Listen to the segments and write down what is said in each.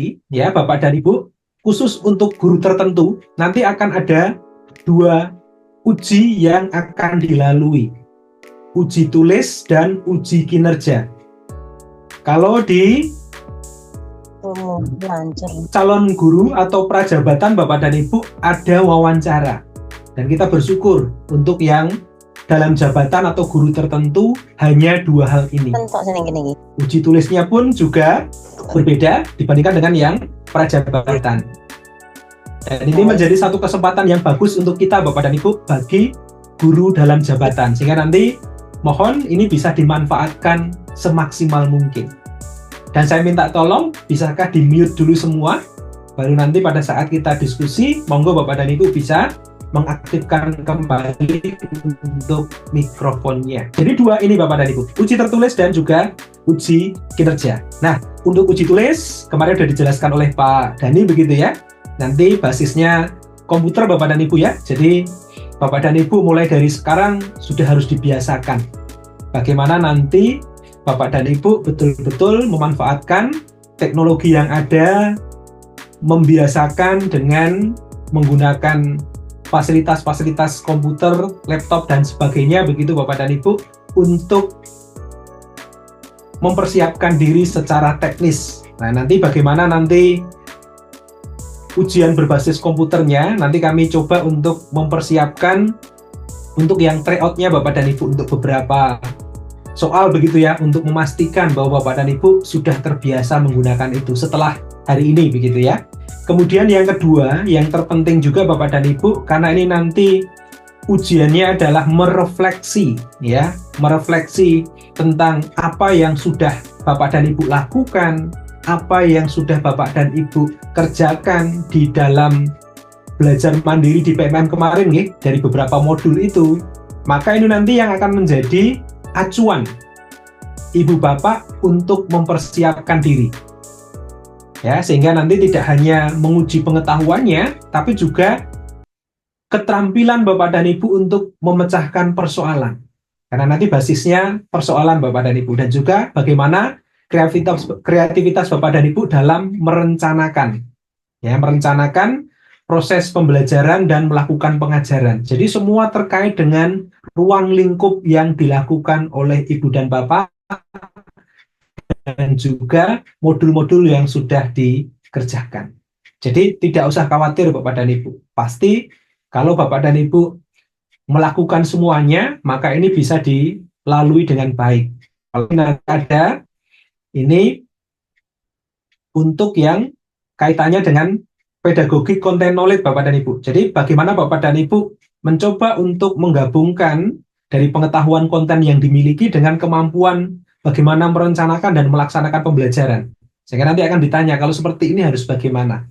nanti, ya Bapak dan Ibu, khusus untuk guru tertentu, nanti akan ada 2 uji yang akan dilalui. Uji tulis dan uji kinerja. Kalau di calon guru atau prajabatan Bapak dan Ibu ada wawancara. Dan kita bersyukur untuk yang dalam jabatan atau guru tertentu hanya 2 hal ini. Uji tulisnya pun juga berbeda dibandingkan dengan yang prajabatan. Dan ini menjadi satu kesempatan yang bagus untuk kita Bapak dan Ibu bagi guru dalam jabatan. Sehingga nanti mohon ini bisa dimanfaatkan semaksimal mungkin. Dan saya minta tolong, bisakah di-mute dulu semua? Baru nanti pada saat kita diskusi, monggo Bapak dan Ibu bisa mengaktifkan kembali untuk mikrofonnya. Jadi 2 ini Bapak dan Ibu, uji tertulis dan juga uji kinerja. Nah, untuk uji tulis, kemarin sudah dijelaskan oleh Pak Dhani begitu ya. Nanti basisnya komputer Bapak dan Ibu ya. Jadi Bapak dan Ibu mulai dari sekarang sudah harus dibiasakan bagaimana nanti Bapak dan Ibu betul-betul memanfaatkan teknologi yang ada, membiasakan dengan menggunakan fasilitas-fasilitas komputer, laptop, dan sebagainya begitu Bapak dan Ibu untuk mempersiapkan diri secara teknis. Nah, nanti bagaimana nanti ujian berbasis komputernya, nanti kami coba untuk mempersiapkan untuk yang tryout-nya Bapak dan Ibu untuk beberapa soal begitu ya, untuk memastikan bahwa Bapak dan Ibu sudah terbiasa menggunakan itu setelah hari ini begitu ya. Kemudian yang kedua, yang terpenting juga Bapak dan Ibu, karena ini nanti ujiannya adalah merefleksi ya, merefleksi tentang apa yang sudah Bapak dan Ibu lakukan, apa yang sudah Bapak dan Ibu kerjakan di dalam belajar mandiri di PMM kemarin nih, dari beberapa modul itu. Maka ini nanti yang akan menjadi acuan Ibu Bapak untuk mempersiapkan diri. Ya, sehingga nanti tidak hanya menguji pengetahuannya, tapi juga keterampilan Bapak dan Ibu untuk memecahkan persoalan. Karena nanti basisnya persoalan Bapak dan Ibu, dan juga bagaimana kreativitas Bapak dan Ibu dalam merencanakan. Ya, merencanakan proses pembelajaran dan melakukan pengajaran. Jadi semua terkait dengan ruang lingkup yang dilakukan oleh Ibu dan Bapak, dan juga modul-modul yang sudah dikerjakan. Jadi tidak usah khawatir Bapak dan Ibu. Pasti kalau Bapak dan Ibu melakukan semuanya, maka ini bisa dilalui dengan baik. Kalau ada ini untuk yang kaitannya dengan pedagogi content knowledge Bapak dan Ibu. Jadi bagaimana Bapak dan Ibu mencoba untuk menggabungkan dari pengetahuan konten yang dimiliki dengan kemampuan bagaimana merencanakan dan melaksanakan pembelajaran. Sehingga nanti akan ditanya, kalau seperti ini harus bagaimana?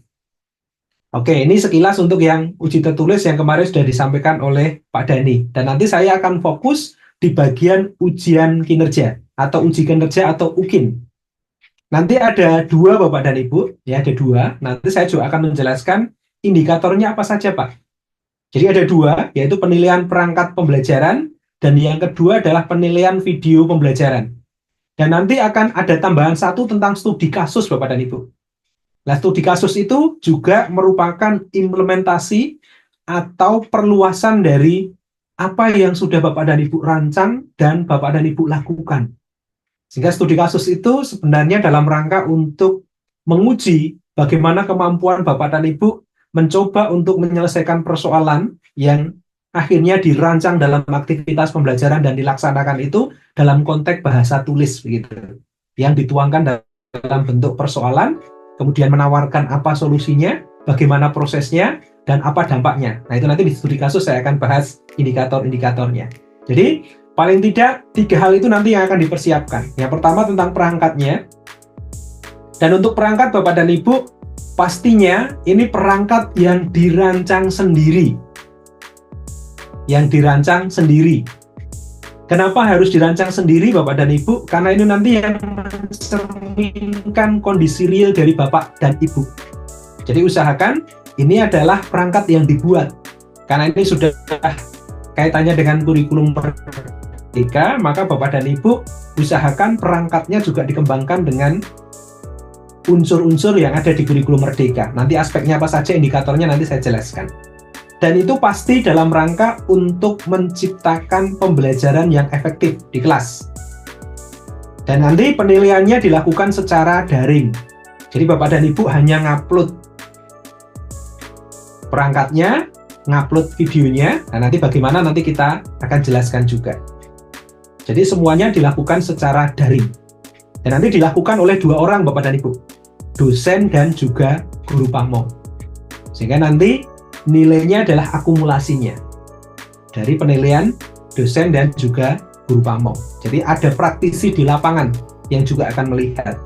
Oke, ini sekilas untuk yang uji tertulis yang kemarin sudah disampaikan oleh Pak Dhani. Dan nanti saya akan fokus di bagian ujian kinerja, atau uji kinerja atau UKIN. Nanti ada 2 Bapak dan Ibu, ya ada 2. Nanti saya juga akan menjelaskan indikatornya apa saja Pak. Jadi ada 2, yaitu penilaian perangkat pembelajaran, dan yang kedua adalah penilaian video pembelajaran. Dan nanti akan ada tambahan 1 tentang studi kasus Bapak dan Ibu. Nah, studi kasus itu juga merupakan implementasi atau perluasan dari apa yang sudah Bapak dan Ibu rancang dan Bapak dan Ibu lakukan. Sehingga studi kasus itu sebenarnya dalam rangka untuk menguji bagaimana kemampuan Bapak dan Ibu mencoba untuk menyelesaikan persoalan yang akhirnya dirancang dalam aktivitas pembelajaran dan dilaksanakan itu dalam konteks bahasa tulis begitu, yang dituangkan dalam bentuk persoalan, kemudian menawarkan apa solusinya, bagaimana prosesnya, dan apa dampaknya. Nah, itu nanti di studi kasus saya akan bahas indikator-indikatornya. Jadi paling tidak 3 hal itu nanti yang akan dipersiapkan. Yang pertama tentang perangkatnya, dan untuk perangkat Bapak dan Ibu pastinya ini perangkat yang dirancang sendiri. Yang dirancang sendiri. Kenapa harus dirancang sendiri Bapak dan Ibu? Karena ini nanti yang mencerminkan kondisi real dari Bapak dan Ibu. Jadi usahakan ini adalah perangkat yang dibuat. Karena ini sudah kaitannya dengan kurikulum merdeka, maka Bapak dan Ibu usahakan perangkatnya juga dikembangkan dengan unsur-unsur yang ada di kurikulum Merdeka. Nanti aspeknya apa saja, indikatornya nanti saya jelaskan. Dan itu pasti dalam rangka untuk menciptakan pembelajaran yang efektif di kelas. Dan nanti penilaiannya dilakukan secara daring. Jadi Bapak dan Ibu hanya ngupload perangkatnya, ngupload videonya, nah nanti bagaimana nanti kita akan jelaskan juga. Jadi semuanya dilakukan secara daring. Dan nanti dilakukan oleh 2 orang Bapak dan Ibu, dosen dan juga guru pamong. Sehingga nanti nilainya adalah akumulasinya dari penilaian dosen dan juga guru pamong. Jadi ada praktisi di lapangan yang juga akan melihat.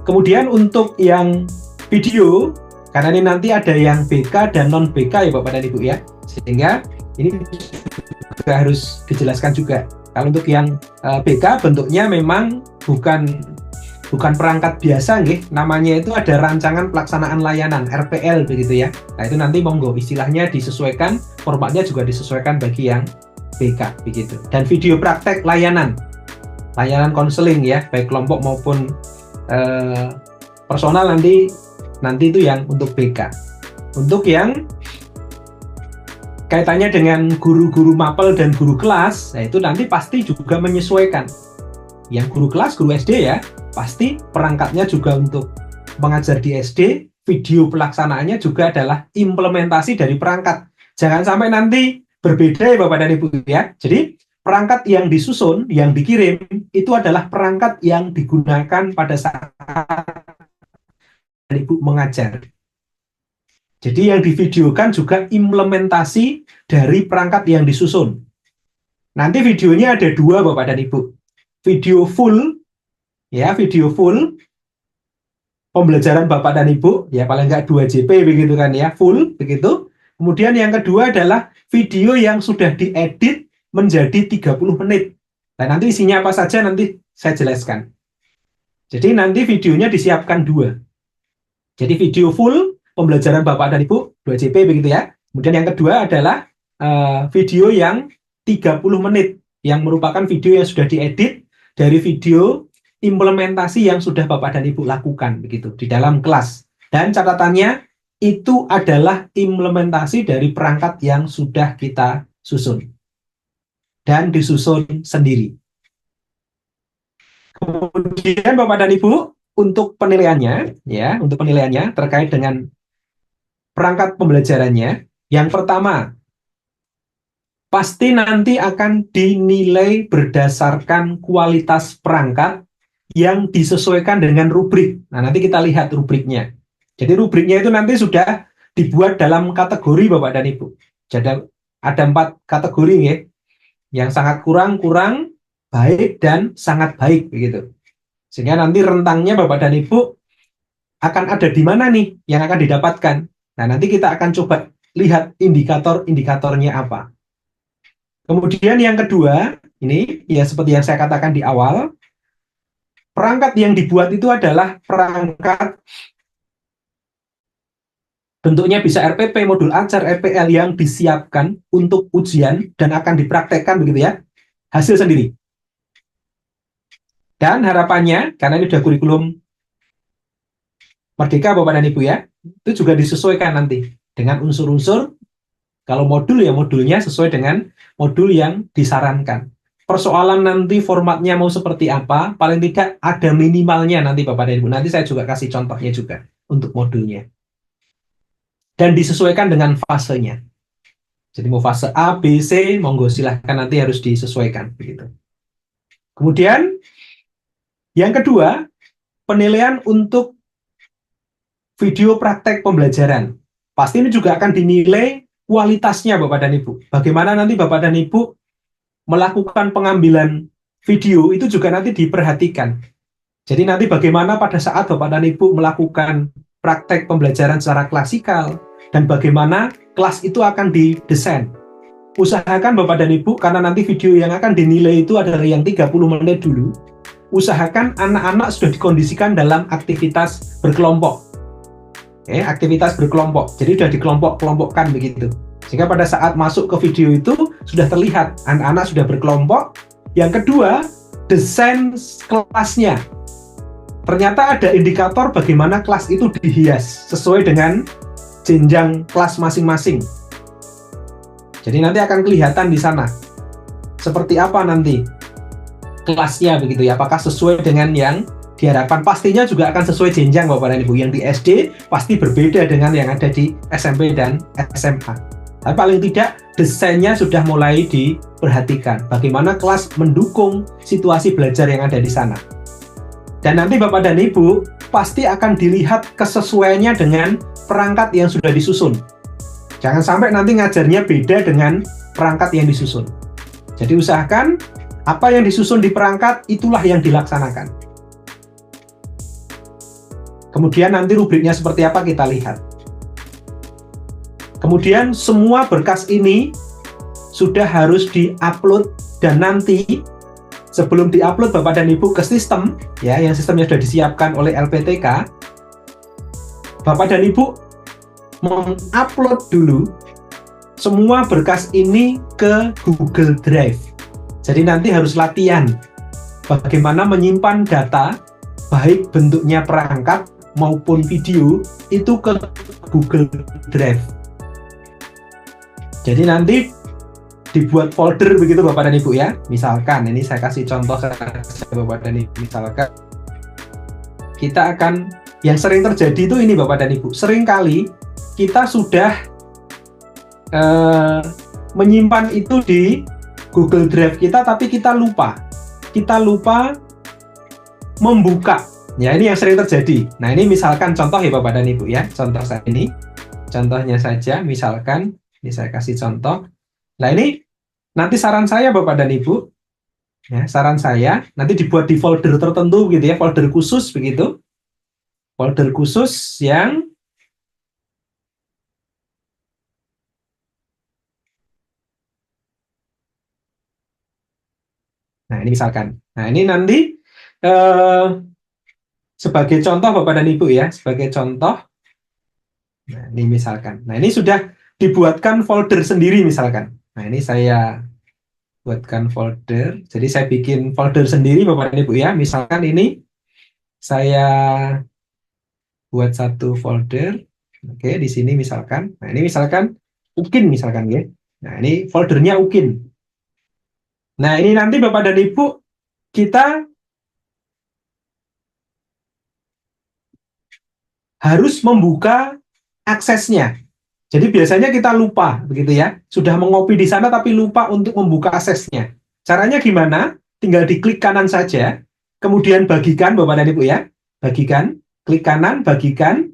Kemudian untuk yang video, karena ini nanti ada yang BK dan non BK ya Bapak dan Ibu ya, sehingga ini juga harus dijelaskan juga. Kalau untuk yang BK bentuknya memang bukan perangkat biasa nggih, namanya itu ada rancangan pelaksanaan layanan RPL begitu ya. Nah itu nanti monggo istilahnya disesuaikan, formatnya juga disesuaikan bagi yang BK begitu. Dan video praktek layanan konseling ya, baik kelompok maupun personal nanti itu yang untuk BK. Untuk yang kaitannya dengan guru-guru mapel dan guru kelas, nah itu nanti pasti juga menyesuaikan. Yang guru kelas, guru SD ya, pasti perangkatnya juga untuk mengajar di SD, video pelaksanaannya juga adalah implementasi dari perangkat. Jangan sampai nanti berbeda ya Bapak dan Ibu ya. Jadi perangkat yang disusun, yang dikirim, itu adalah perangkat yang digunakan pada saat Ibu mengajar. Jadi yang divideokan juga implementasi dari perangkat yang disusun. Nanti videonya ada 2 Bapak dan Ibu. Video full, ya video full pembelajaran Bapak dan Ibu, ya paling nggak 2 JP begitu kan ya, full begitu. Kemudian yang kedua adalah video yang sudah diedit menjadi 30 menit. Dan nanti isinya apa saja nanti saya jelaskan. Jadi nanti videonya disiapkan 2. Jadi video full pembelajaran Bapak dan Ibu 2 JP begitu ya. Kemudian yang kedua adalah video yang 30 menit yang merupakan video yang sudah diedit dari video implementasi yang sudah Bapak dan Ibu lakukan begitu di dalam kelas. Dan catatannya itu adalah implementasi dari perangkat yang sudah kita susun dan disusun sendiri. Kemudian Bapak dan Ibu untuk penilaiannya terkait dengan perangkat pembelajarannya, yang pertama, pasti nanti akan dinilai berdasarkan kualitas perangkat yang disesuaikan dengan rubrik. Nah, nanti kita lihat rubriknya. Jadi rubriknya itu nanti sudah dibuat dalam kategori Bapak dan Ibu. Jadi ada 4 kategori ya, yang sangat kurang, baik, dan sangat baik begitu. Sehingga nanti rentangnya Bapak dan Ibu akan ada di mana nih yang akan didapatkan. Nah, nanti kita akan coba lihat indikator-indikatornya apa. Kemudian yang kedua, ini ya seperti yang saya katakan di awal, perangkat yang dibuat itu adalah perangkat bentuknya bisa RPP, modul ajar, RPL yang disiapkan untuk ujian dan akan dipraktekkan begitu ya, hasil sendiri. Dan harapannya, karena ini sudah kurikulum Merdeka Bapak dan Ibu ya, itu juga disesuaikan nanti dengan unsur-unsur. Kalau modul ya modulnya sesuai dengan modul yang disarankan. Persoalan nanti formatnya mau seperti apa, paling tidak ada minimalnya nanti Bapak dan Ibu. Nanti saya juga kasih contohnya juga untuk modulnya. Dan disesuaikan dengan fasenya. Jadi mau fase A, B, C, monggo silahkan nanti harus disesuaikan begitu. Kemudian yang kedua, penilaian untuk video praktek pembelajaran. Pasti ini juga akan dinilai kualitasnya Bapak dan Ibu. Bagaimana nanti Bapak dan Ibu melakukan pengambilan video itu juga nanti diperhatikan. Jadi nanti bagaimana pada saat Bapak dan Ibu melakukan praktek pembelajaran secara klasikal dan bagaimana kelas itu akan didesain. Usahakan Bapak dan Ibu, karena nanti video yang akan dinilai itu adalah yang 30 menit dulu, usahakan anak-anak sudah dikondisikan dalam aktivitas berkelompok. Aktivitas berkelompok, jadi sudah dikelompok-kelompokkan begitu. Sehingga pada saat masuk ke video itu sudah terlihat anak-anak sudah berkelompok. Yang kedua, desain kelasnya. ternyata ada indikator bagaimana kelas itu dihias sesuai dengan jenjang kelas masing-masing. Jadi nanti akan kelihatan di sana seperti apa nanti kelasnya begitu ya. Apakah sesuai dengan yang diharapkan? Pastinya juga akan sesuai jenjang Bapak dan Ibu. Yang di SD pasti berbeda dengan yang ada di SMP dan SMA. Tapi paling tidak desainnya sudah mulai diperhatikan. Bagaimana kelas mendukung situasi belajar yang ada di sana. Dan nanti Bapak dan Ibu pasti akan dilihat kesesuaiannya dengan perangkat yang sudah disusun. Jangan sampai nanti ngajarnya beda dengan perangkat yang disusun. Jadi usahakan apa yang disusun di perangkat itulah yang dilaksanakan. Kemudian nanti rubriknya seperti apa kita lihat. Kemudian semua berkas ini sudah harus di-upload dan nanti sebelum di-upload Bapak dan Ibu ke sistem, ya, yang sistemnya sudah disiapkan oleh LPTK, Bapak dan Ibu mengupload dulu semua berkas ini ke Google Drive. Jadi nanti harus latihan bagaimana menyimpan data, baik bentuknya perangkat maupun video, itu ke Google Drive. Jadi nanti dibuat folder begitu Bapak dan Ibu ya. Misalkan, ini saya kasih contoh saja Bapak dan Ibu. Misalkan kita akan, yang sering terjadi itu ini Bapak dan Ibu. Seringkali kita sudah menyimpan itu di Google Drive kita, tapi kita lupa membuka. Ya, ini yang sering terjadi. Nah, ini misalkan contoh ya Bapak dan Ibu ya. Contoh saya ini, contohnya saja. Misalkan, ini saya kasih contoh. Nah, ini nanti saran saya Bapak dan Ibu, ya, saran saya nanti dibuat di folder tertentu gitu ya, folder khusus begitu. Folder khusus yang nah, ini misalkan. Nah, ini nanti sebagai contoh Bapak dan Ibu ya, sebagai contoh. Nah, ini misalkan. Nah, ini sudah dibuatkan folder sendiri misalkan. Nah, ini saya buatkan folder. Jadi saya bikin folder sendiri Bapak dan Ibu ya. Misalkan ini saya buat satu folder. Oke, di sini misalkan. Nah, ini misalkan UKIN misalkan ya. Nah, ini foldernya UKIN. Nah, ini nanti Bapak dan Ibu kita harus membuka aksesnya. Jadi biasanya kita lupa begitu ya. Sudah mengopi di sana tapi lupa untuk membuka aksesnya. Caranya gimana? Tinggal diklik kanan saja. Kemudian bagikan Bapak dan Ibu ya. Bagikan, klik kanan, bagikan.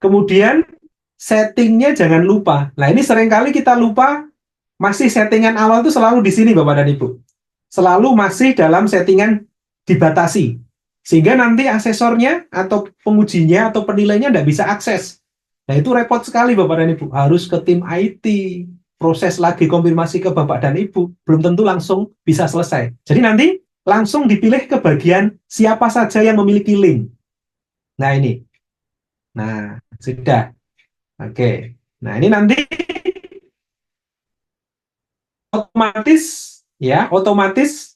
Kemudian settingnya jangan lupa. Nah, ini seringkali kita lupa, masih settingan awal itu selalu di sini Bapak dan Ibu. Selalu masih dalam settingan dibatasi. Sehingga nanti asesornya atau pengujinya atau penilainya tidak bisa akses. Nah, itu repot sekali Bapak dan Ibu. Harus ke tim IT, proses lagi konfirmasi ke Bapak dan Ibu. Belum tentu langsung bisa selesai. Jadi nanti langsung dipilih ke bagian siapa saja yang memiliki link. Nah, ini. Nah, sudah. Oke. Nah, ini nanti otomatis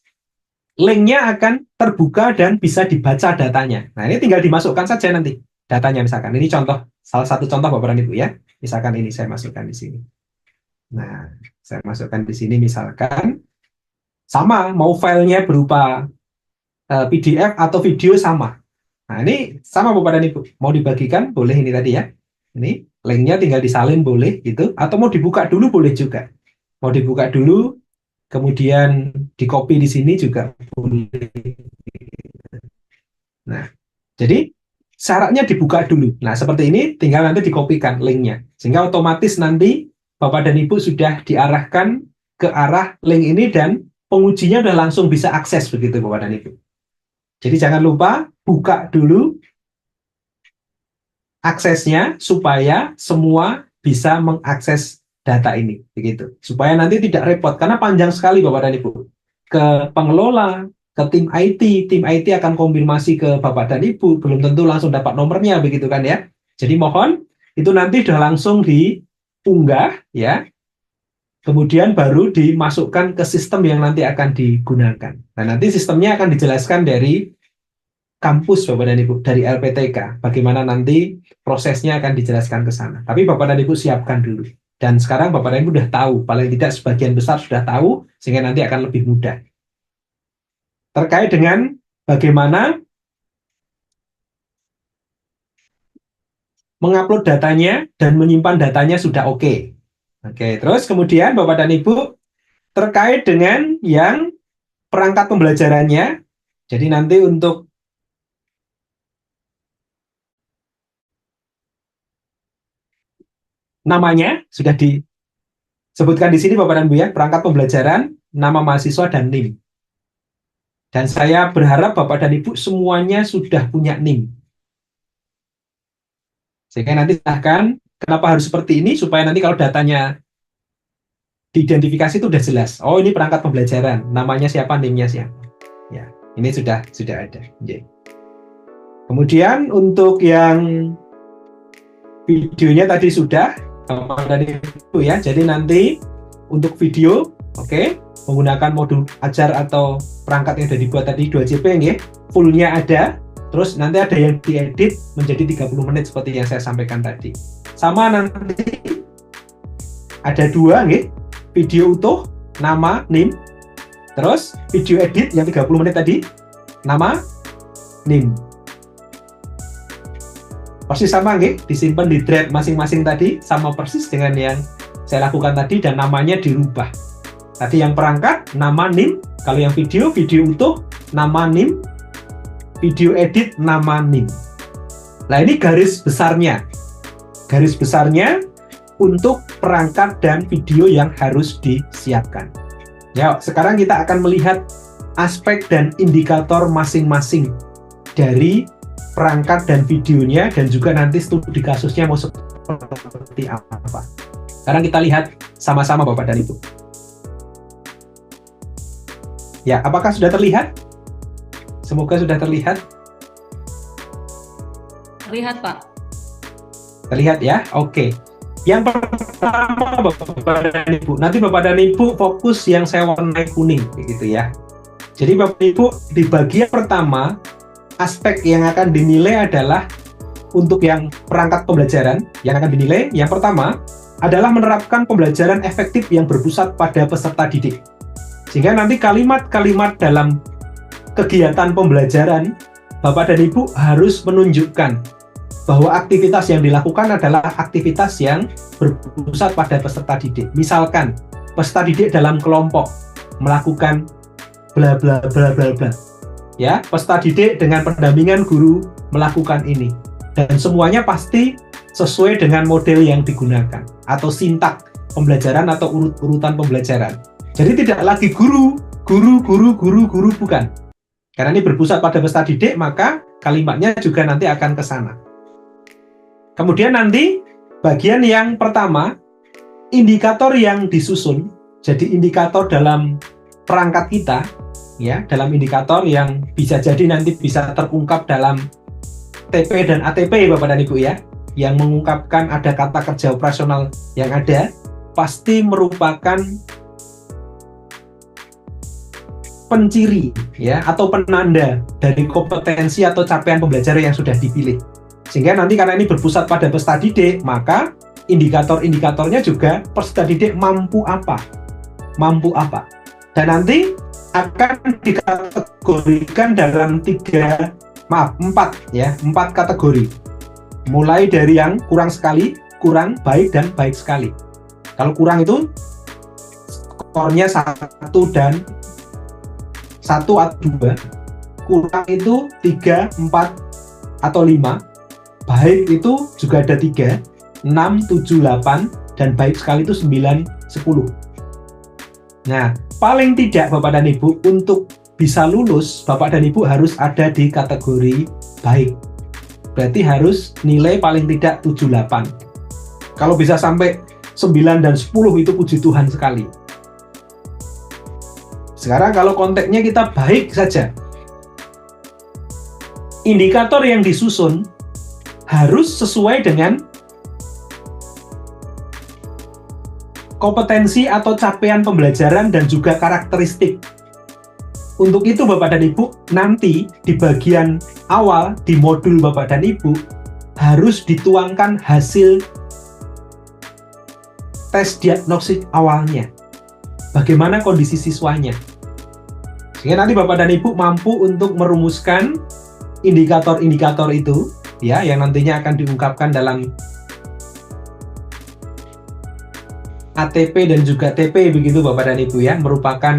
linknya akan terbuka dan bisa dibaca datanya. Nah, ini tinggal dimasukkan saja nanti datanya misalkan. Ini contoh, salah satu contoh Bapak dan Ibu ya. Misalkan ini saya masukkan di sini. Nah, saya masukkan di sini misalkan sama, mau filenya berupa PDF atau video sama. Nah, ini sama Bapak dan Ibu. Mau dibagikan boleh ini tadi ya. Ini linknya tinggal disalin boleh gitu. Atau mau dibuka dulu boleh juga. Mau dibuka dulu, kemudian di-copy di sini juga boleh. Nah, jadi syaratnya dibuka dulu. Nah, seperti ini tinggal nanti dikopikan linknya. Sehingga otomatis nanti Bapak dan Ibu sudah diarahkan ke arah link ini dan pengujinya sudah langsung bisa akses begitu Bapak dan Ibu. Jadi jangan lupa buka dulu aksesnya supaya semua bisa mengakses data ini begitu. Supaya nanti tidak repot karena panjang sekali Bapak dan Ibu. Ke pengelola, ke tim IT akan konfirmasi ke Bapak dan Ibu, belum tentu langsung dapat nomornya begitu kan ya. Jadi mohon itu nanti sudah langsung diunggah ya. Kemudian baru dimasukkan ke sistem yang nanti akan digunakan. Nah, nanti sistemnya akan dijelaskan dari kampus Bapak dan Ibu, dari LPTK. Bagaimana nanti prosesnya akan dijelaskan ke sana. Tapi Bapak dan Ibu siapkan dulu. Dan sekarang Bapak dan Ibu sudah tahu, paling tidak sebagian besar sudah tahu, sehingga nanti akan lebih mudah. Terkait dengan bagaimana mengupload datanya dan menyimpan datanya sudah oke. Oke, terus kemudian Bapak dan Ibu terkait dengan yang perangkat pembelajarannya. Jadi nanti untuk namanya sudah disebutkan di sini Bapak dan Ibu ya, perangkat pembelajaran, nama mahasiswa dan NIM. Dan saya berharap Bapak dan Ibu semuanya sudah punya NIM. Sehingga nanti silahkan, kenapa harus seperti ini, supaya nanti kalau datanya diidentifikasi itu sudah jelas. Oh, ini perangkat pembelajaran, namanya siapa, NIM-nya siapa. Ya, ini sudah ada. Okay. Kemudian untuk yang videonya tadi sudah, Bapak dan Ibu ya. Jadi nanti untuk video, oke, menggunakan modul ajar atau perangkat yang sudah dibuat tadi 2CP ya, fullnya ada. Terus nanti ada yang diedit menjadi 30 menit seperti yang saya sampaikan tadi. Sama nanti ada 2 nih, video utuh, nama, NIM. Terus video edit yang 30 menit tadi, nama, NIM. Persis sama nih, disimpan di drive masing-masing tadi, sama persis dengan yang saya lakukan tadi, dan namanya dirubah. Tadi yang perangkat, nama, NIM. Kalau yang video utuh, nama, NIM. Video edit, nama, NIM. Nah, ini garis besarnya. Garis besarnya untuk perangkat dan video yang harus disiapkan. Ya, sekarang kita akan melihat aspek dan indikator masing-masing dari perangkat dan videonya, dan juga nanti studi kasusnya mau seperti apa. Sekarang kita lihat sama-sama Bapak dan Ibu. Ya, apakah sudah terlihat? Semoga sudah terlihat. Terlihat, Pak. Terlihat ya? Oke. Yang pertama Bapak dan Ibu, nanti Bapak dan Ibu fokus yang saya warnai kuning, gitu ya. Jadi Bapak dan Ibu, di bagian pertama, aspek yang akan dinilai adalah untuk yang perangkat pembelajaran, yang akan dinilai, yang pertama adalah menerapkan pembelajaran efektif yang berpusat pada peserta didik. Sehingga nanti kalimat-kalimat dalam kegiatan pembelajaran, Bapak dan Ibu harus menunjukkan bahwa aktivitas yang dilakukan adalah aktivitas yang berpusat pada peserta didik. Misalkan, peserta didik dalam kelompok melakukan bla bla bla bla bla. Ya, peserta didik dengan pendampingan guru melakukan ini. Dan semuanya pasti sesuai dengan model yang digunakan atau sintak pembelajaran atau urutan pembelajaran. Jadi tidak lagi guru, bukan. Karena ini berpusat pada peserta didik, maka kalimatnya juga nanti akan ke sana. Kemudian nanti bagian yang pertama, indikator yang disusun. Jadi indikator dalam perangkat kita, ya, dalam indikator yang bisa jadi nanti bisa terungkap dalam TP dan ATP Bapak dan Ibu ya, yang mengungkapkan ada kata kerja operasional yang ada, pasti merupakan penciri ya atau penanda dari kompetensi atau capaian pembelajaran yang sudah dipilih. Sehingga nanti karena ini berpusat pada peserta didik, maka indikator-indikatornya juga peserta didik mampu apa. Dan nanti akan dikategorikan dalam 4 kategori. Mulai dari yang kurang sekali, kurang, baik, dan baik sekali. Kalau kurang itu skornya 1 atau 2, kurang itu 3, 4, atau 5, baik itu juga ada 3, 6, 7, 8, dan baik sekali itu 9, 10. Nah, paling tidak Bapak dan Ibu, untuk bisa lulus, Bapak dan Ibu harus ada di kategori baik. Berarti harus nilai paling tidak 7, 8. Kalau bisa sampai 9 dan 10 itu puji Tuhan sekali. Sekarang kalau konteksnya kita baik saja, indikator yang disusun harus sesuai dengan kompetensi atau capaian pembelajaran dan juga karakteristik Untuk itu Bapak dan Ibu, nanti di bagian awal di modul Bapak dan Ibu harus dituangkan hasil tes diagnostik awalnya. Bagaimana kondisi siswanya. Sehingga nanti Bapak dan Ibu mampu untuk merumuskan indikator-indikator itu ya yang nantinya akan diungkapkan dalam ATP dan juga TP begitu Bapak dan Ibu ya, merupakan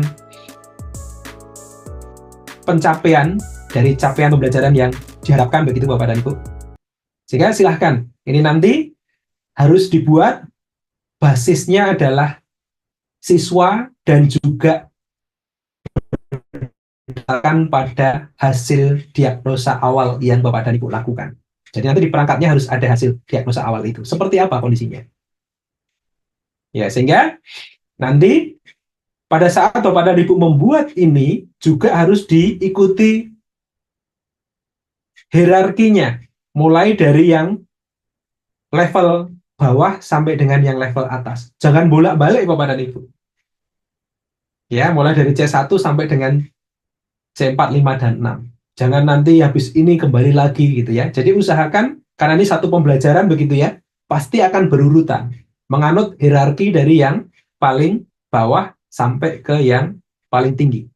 pencapaian dari capaian pembelajaran yang diharapkan begitu Bapak dan Ibu. Sehingga silahkan, ini nanti harus dibuat basisnya adalah siswa dan juga berdasarkan pada hasil diagnosa awal yang Bapak dan Ibu lakukan. Jadi nanti di perangkatnya harus ada hasil diagnosa awal itu. Seperti apa kondisinya? Ya, sehingga nanti pada saat Bapak dan Ibu membuat ini juga harus diikuti hierarkinya, mulai dari yang level bawah sampai dengan yang level atas. Jangan bolak-balik Bapak dan Ibu. Ya, mulai dari C1 sampai dengan C4, 5, dan 6. Jangan nanti habis ini kembali lagi gitu ya. Jadi usahakan, karena ini satu pembelajaran begitu ya, pasti akan berurutan. Menganut hierarki dari yang paling bawah sampai ke yang paling tinggi.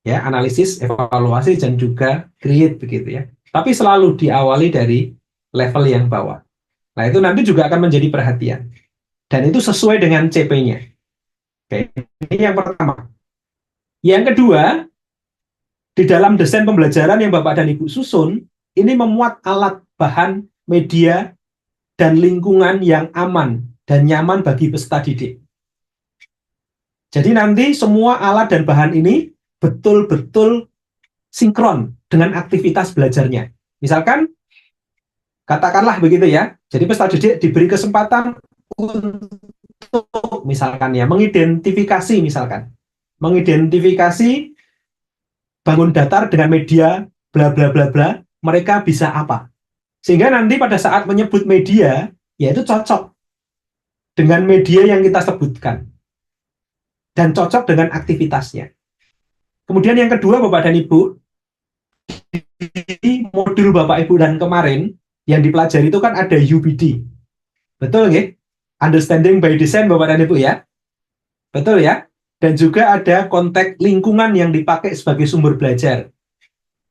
Ya, analisis, evaluasi, dan juga create begitu ya. Tapi selalu diawali dari level yang bawah. Nah, itu nanti juga akan menjadi perhatian. Dan itu sesuai dengan CP-nya. Oke, ini yang pertama. Yang kedua, di dalam desain pembelajaran yang Bapak dan Ibu susun, ini memuat alat, bahan, media, dan lingkungan yang aman dan nyaman bagi peserta didik. Jadi nanti semua alat dan bahan ini betul-betul sinkron dengan aktivitas belajarnya. Misalkan, katakanlah begitu ya, jadi peserta didik diberi kesempatan untuk misalkan ya, mengidentifikasi bangun datar dengan media bla bla bla bla, mereka bisa apa. Sehingga nanti pada saat menyebut media, ya itu cocok dengan media yang kita sebutkan. Dan cocok dengan aktivitasnya. Kemudian yang kedua Bapak dan Ibu, di modul Bapak Ibu dan kemarin, yang dipelajari itu kan ada UBD. Betul nggih? Understanding by Design Bapak dan Ibu ya. Betul ya? Dan juga ada konteks lingkungan yang dipakai sebagai sumber belajar.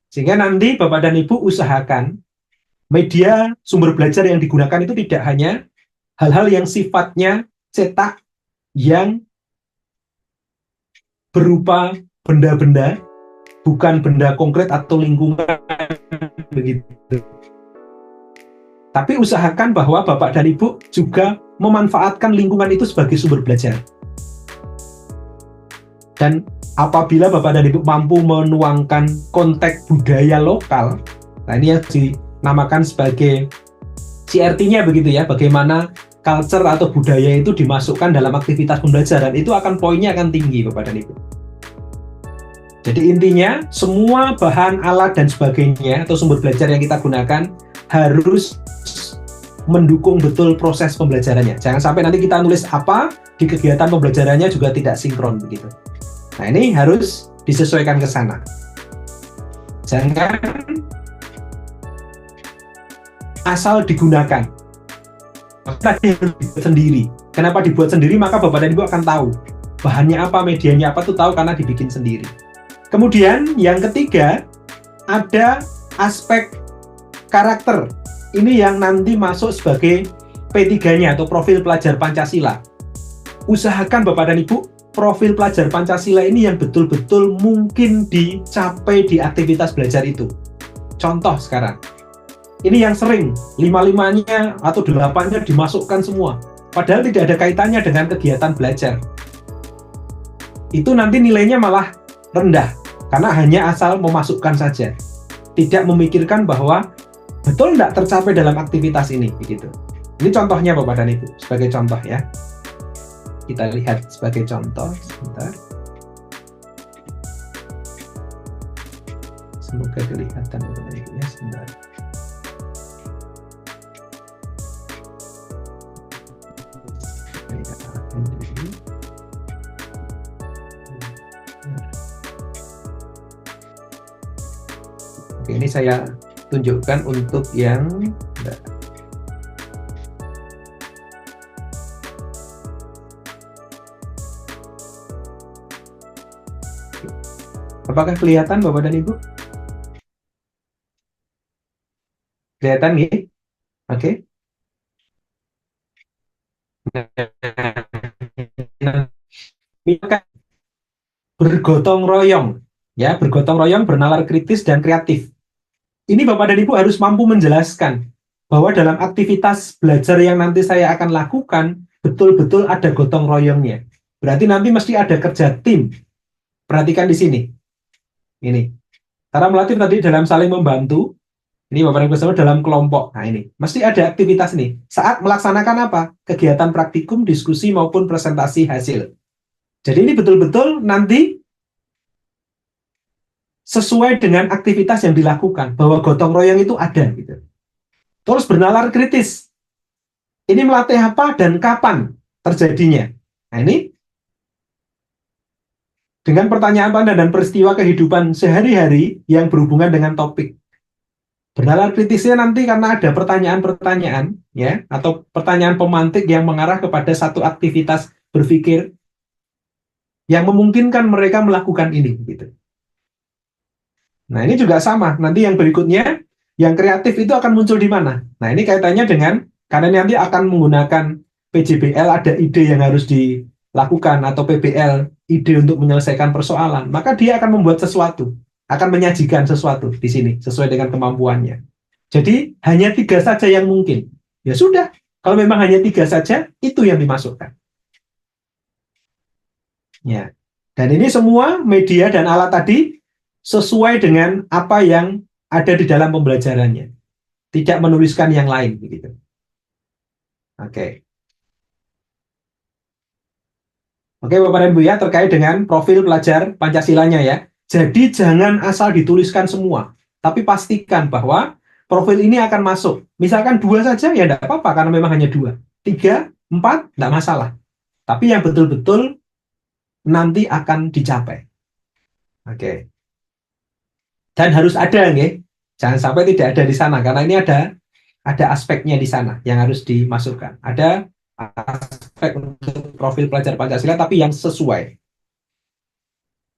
Sehingga nanti Bapak dan Ibu usahakan media sumber belajar yang digunakan itu tidak hanya hal-hal yang sifatnya cetak yang berupa benda-benda, bukan benda konkret atau lingkungan begitu. Tapi usahakan bahwa Bapak dan Ibu juga memanfaatkan lingkungan itu sebagai sumber belajar. Dan apabila Bapak dan Ibu mampu menuangkan konteks budaya lokal, nah ini yang dinamakan sebagai CRT-nya begitu ya, bagaimana culture atau budaya itu dimasukkan dalam aktivitas pembelajaran, itu akan poinnya akan tinggi Bapak dan Ibu. Jadi intinya, semua bahan, alat, dan sebagainya atau sumber belajar yang kita gunakan harus mendukung betul proses pembelajarannya. Jangan sampai nanti kita nulis apa, di kegiatan pembelajarannya juga tidak sinkron begitu. Nah, ini harus disesuaikan ke sana. Jangan asal digunakan. Tadi harus dibuat sendiri. Kenapa dibuat sendiri? Maka Bapak dan Ibu akan tahu bahannya apa, medianya apa, tuh tahu karena dibikin sendiri. Kemudian yang ketiga, ada aspek karakter. Ini yang nanti masuk sebagai P3-nya atau profil pelajar Pancasila. Usahakan Bapak dan Ibu, profil pelajar Pancasila ini yang betul-betul mungkin dicapai di aktivitas belajar itu. Contoh sekarang, ini yang sering, 5-5-nya atau 8-nya dimasukkan semua. Padahal tidak ada kaitannya dengan kegiatan belajar. Itu nanti nilainya malah rendah, karena hanya asal memasukkan saja. Tidak memikirkan bahwa betul tidak tercapai dalam aktivitas ini. Begitu. Ini contohnya Bapak dan Ibu, sebagai contoh ya. Kita lihat sebagai contoh, sebentar. Semoga kelihatan Bapak dan Ibu ya, sebentar. Oke, ini saya tunjukkan untuk yang apakah kelihatan Bapak dan Ibu? Kelihatan nggih? Oke. Nah, misalkan bergotong royong, ya, bergotong royong, bernalar kritis dan kreatif. Ini Bapak dan Ibu harus mampu menjelaskan bahwa dalam aktivitas belajar yang nanti saya akan lakukan, betul-betul ada gotong royongnya. Berarti nanti mesti ada kerja tim. Perhatikan di sini. Ini. Cara melatih tadi dalam saling membantu. Ini Bapak dan Ibu bersama dalam kelompok. Nah ini. Mesti ada aktivitas nih. Saat melaksanakan apa? Kegiatan praktikum, diskusi, maupun presentasi hasil. Jadi ini betul-betul nanti sesuai dengan aktivitas yang dilakukan. Bahwa gotong royong itu ada. Gitu. Terus bernalar kritis. Ini melatih apa dan kapan terjadinya? Nah ini dengan pertanyaan-pertanyaan dan peristiwa kehidupan sehari-hari yang berhubungan dengan topik. Bernalar kritisnya nanti karena ada pertanyaan-pertanyaan ya atau pertanyaan pemantik yang mengarah kepada satu aktivitas berpikir yang memungkinkan mereka melakukan ini gitu. Nah, ini juga sama. Nanti yang berikutnya yang kreatif itu akan muncul di mana? Nah, ini kaitannya dengan karena nanti akan menggunakan PJBL ada ide yang harus dilakukan atau PBL ide untuk menyelesaikan persoalan, maka dia akan membuat sesuatu, akan menyajikan sesuatu di sini sesuai dengan kemampuannya. Jadi hanya 3 saja yang mungkin. Ya sudah, kalau memang hanya 3 saja, itu yang dimasukkan. Ya. Dan ini semua media dan alat tadi sesuai dengan apa yang ada di dalam pembelajarannya. Tidak menuliskan yang lain begitu. Oke. Oke Bapak dan Ibu ya, terkait dengan profil pelajar Pancasilanya ya. Jadi jangan asal dituliskan semua, tapi pastikan bahwa profil ini akan masuk. Misalkan 2 saja ya tidak apa-apa karena memang hanya 2. 3, 4 tidak masalah. Tapi yang betul-betul nanti akan dicapai. Oke. Dan harus ada nih. Jangan sampai tidak ada di sana karena ini ada aspeknya di sana yang harus dimasukkan. Ada aspek untuk profil pelajar Pancasila tapi yang sesuai.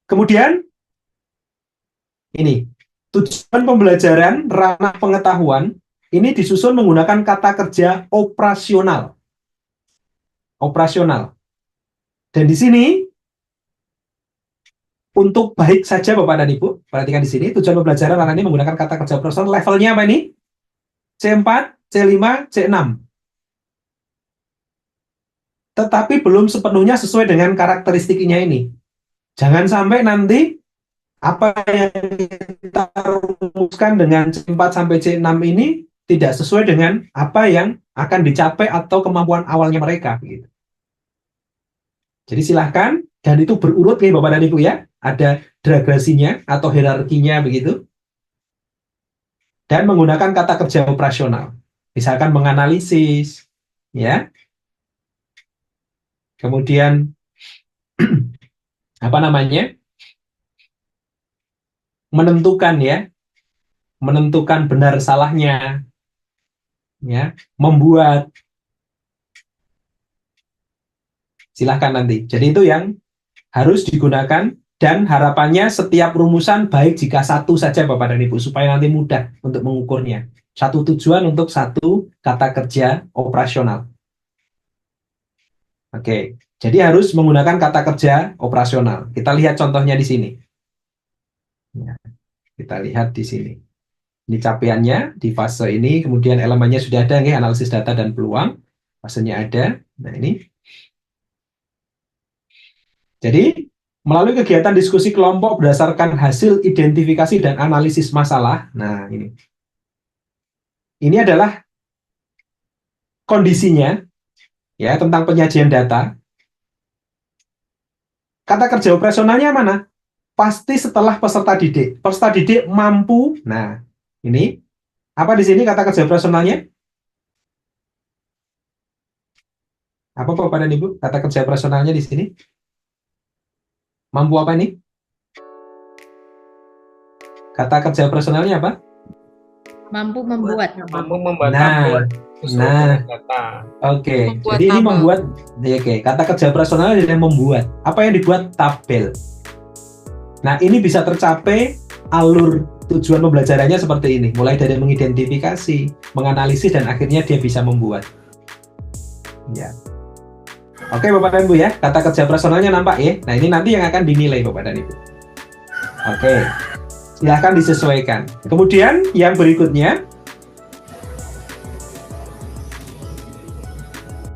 Kemudian ini tujuan pembelajaran ranah pengetahuan ini disusun menggunakan kata kerja operasional. Operasional. Dan di sini untuk baik saja Bapak dan Ibu, perhatikan di sini tujuan pembelajaran ranah ini menggunakan kata kerja operasional. Levelnya apa ini? C4, C5, C6. Tetapi belum sepenuhnya sesuai dengan karakteristiknya ini. Jangan sampai nanti apa yang kita rumuskan dengan C4 sampai C6 ini tidak sesuai dengan apa yang akan dicapai atau kemampuan awalnya mereka. Begitu. Jadi silahkan, dan itu berurut nih Bapak dan Ibu ya, ada gradasinya atau hierarkinya begitu. Dan menggunakan kata kerja operasional. Misalkan menganalisis, ya. Kemudian apa namanya? Menentukan ya, menentukan benar salahnya, ya, membuat. Silahkan nanti. Jadi itu yang harus digunakan dan harapannya setiap rumusan baik jika satu saja Bapak dan Ibu supaya nanti mudah untuk mengukurnya. Satu tujuan untuk satu kata kerja operasional. Oke, jadi harus menggunakan kata kerja operasional. Kita lihat contohnya di sini. Ya, kita lihat di sini. Ini capaiannya di fase ini, kemudian elemennya sudah ada, ya, analisis data dan peluang. Fasenya ada. Nah ini. Jadi, melalui kegiatan diskusi kelompok berdasarkan hasil identifikasi dan analisis masalah. Nah, ini. Ini adalah kondisinya ya tentang penyajian data. Kata kerja operasionalnya mana? Pasti setelah peserta didik. Peserta didik mampu. Nah, ini apa di sini kata kerja operasionalnya? Apa Bapak dan Ibu? Kata kerja operasionalnya di sini? Mampu apa ini? Kata kerja personalnya apa? Mampu membuat. Mampu membuat Nah, tabel sesuai nah. dengan data. Oke, Membuat jadi ini tabel. membuat, ya, oke, kata kerja personal adalah membuat. Apa yang dibuat? Tabel. Nah, ini bisa tercapai alur tujuan pembelajarannya seperti ini. Mulai dari mengidentifikasi, menganalisis, dan akhirnya dia bisa membuat. Ya. Oke, Bapak dan Ibu ya, kata kerja personalnya nampak ya. Nah, ini nanti yang akan dinilai Bapak dan Ibu. Oke, silahkan disesuaikan. Kemudian yang berikutnya,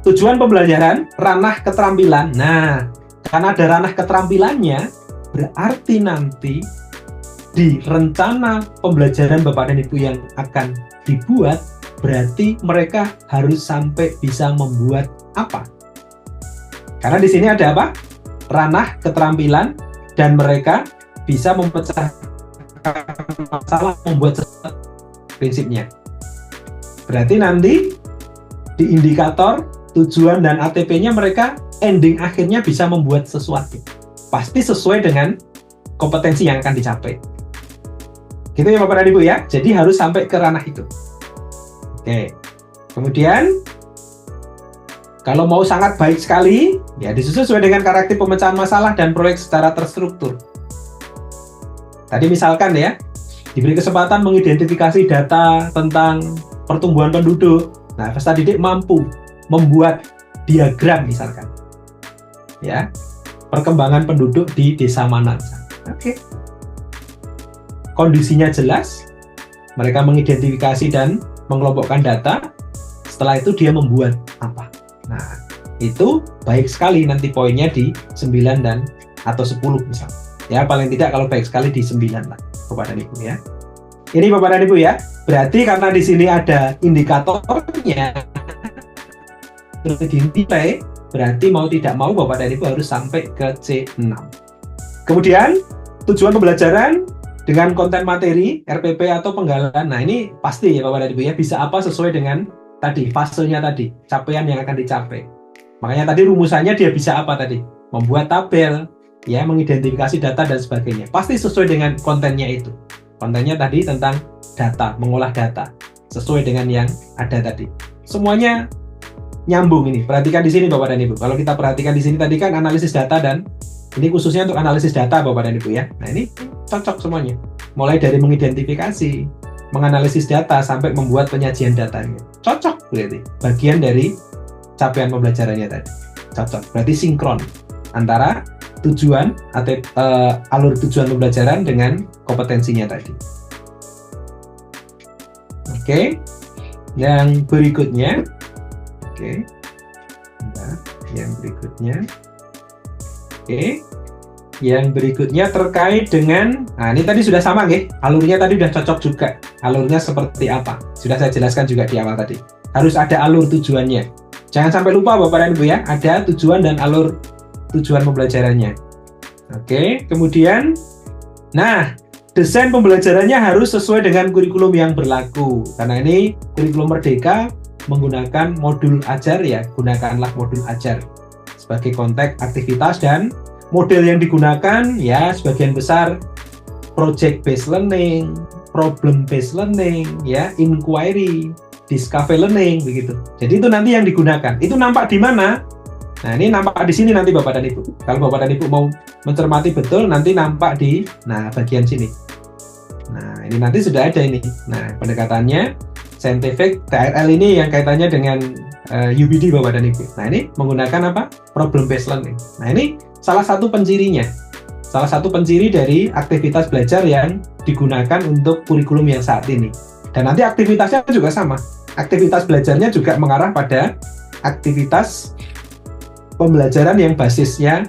tujuan pembelajaran, ranah keterampilan. Nah, karena ada ranah keterampilannya, berarti nanti di rencana pembelajaran Bapak dan Ibu yang akan dibuat, berarti mereka harus sampai bisa membuat apa? Karena di sini ada apa? Ranah keterampilan, dan mereka bisa memecahkan masalah, membuat sesuatu prinsipnya. Berarti nanti di indikator tujuan dan ATP-nya mereka ending akhirnya bisa membuat sesuatu. Pasti sesuai dengan kompetensi yang akan dicapai. Gitu ya Bapak dan Ibu ya. Jadi harus sampai ke ranah itu. Oke. Kemudian kalau mau sangat baik sekali, ya disusun sesuai dengan karakter pemecahan masalah dan proyek secara terstruktur. Tadi misalkan ya, diberi kesempatan mengidentifikasi data tentang pertumbuhan penduduk. Nah, peserta didik mampu membuat diagram misalkan. Ya, perkembangan penduduk di desa mana. Oke. Kondisinya jelas, mereka mengidentifikasi dan mengelompokkan data. Setelah itu dia membuat apa? Nah, itu baik sekali nanti poinnya di 9 dan atau 10 misalnya. Ya, paling tidak kalau baik sekali di 9 lah, Bapak dan Ibu ya. Ini Bapak dan Ibu ya. Berarti karena di sini ada indikatornya, dinilai, berarti mau tidak mau Bapak dan Ibu harus sampai ke C6. Kemudian, tujuan pembelajaran dengan konten materi, RPP atau penggalan. Nah, ini pasti ya Bapak dan Ibu ya, bisa apa sesuai dengan tadi, fasenya tadi, capaian yang akan dicapai. Makanya tadi rumusannya dia bisa apa tadi? Membuat tabel, ya, mengidentifikasi data dan sebagainya. Pasti sesuai dengan kontennya itu. Kontennya tadi tentang data, mengolah data, sesuai dengan yang ada tadi. Semuanya nyambung ini. Perhatikan di sini Bapak dan Ibu. Kalau kita perhatikan di sini tadi kan analisis data, dan ini khususnya untuk analisis data Bapak dan Ibu ya. Nah, ini cocok semuanya. Mulai dari mengidentifikasi, menganalisis data sampai membuat penyajian datanya. Cocok berarti. Bagian dari capaian pembelajarannya tadi. Cocok. Berarti sinkron antara tujuan atau alur tujuan pembelajaran dengan kompetensinya tadi. Oke. Yang berikutnya. Oke. Nah, yang berikutnya. Oke. Yang berikutnya terkait dengan, nah ini tadi sudah sama nggih, alurnya tadi sudah cocok juga. Alurnya seperti apa? Sudah saya jelaskan juga di awal tadi. Harus ada alur tujuannya. Jangan sampai lupa Bapak dan Ibu ya, ada tujuan dan alur tujuan pembelajarannya. Oke, kemudian, nah desain pembelajarannya harus sesuai dengan kurikulum yang berlaku. Karena ini kurikulum Merdeka menggunakan modul ajar ya, gunakanlah modul ajar sebagai konteks aktivitas, dan model yang digunakan ya sebagian besar project based learning, problem based learning, ya, inquiry, discovery learning begitu. Jadi itu nanti yang digunakan. Itu nampak di mana? Nah, ini nampak di sini nanti Bapak dan Ibu. Kalau Bapak dan Ibu mau mencermati betul, nanti nampak di bagian sini. Nah, ini nanti sudah ada ini. Nah, pendekatannya scientific TRL ini yang kaitannya dengan UBD Bapak dan Ibu. Nah, ini menggunakan apa? Problem based learning. Nah, ini salah satu pencirinya. Salah satu penciri dari aktivitas belajar yang digunakan untuk kurikulum yang saat ini. Dan nanti aktivitasnya juga sama. Aktivitas belajarnya juga mengarah pada aktivitas pembelajaran yang basisnya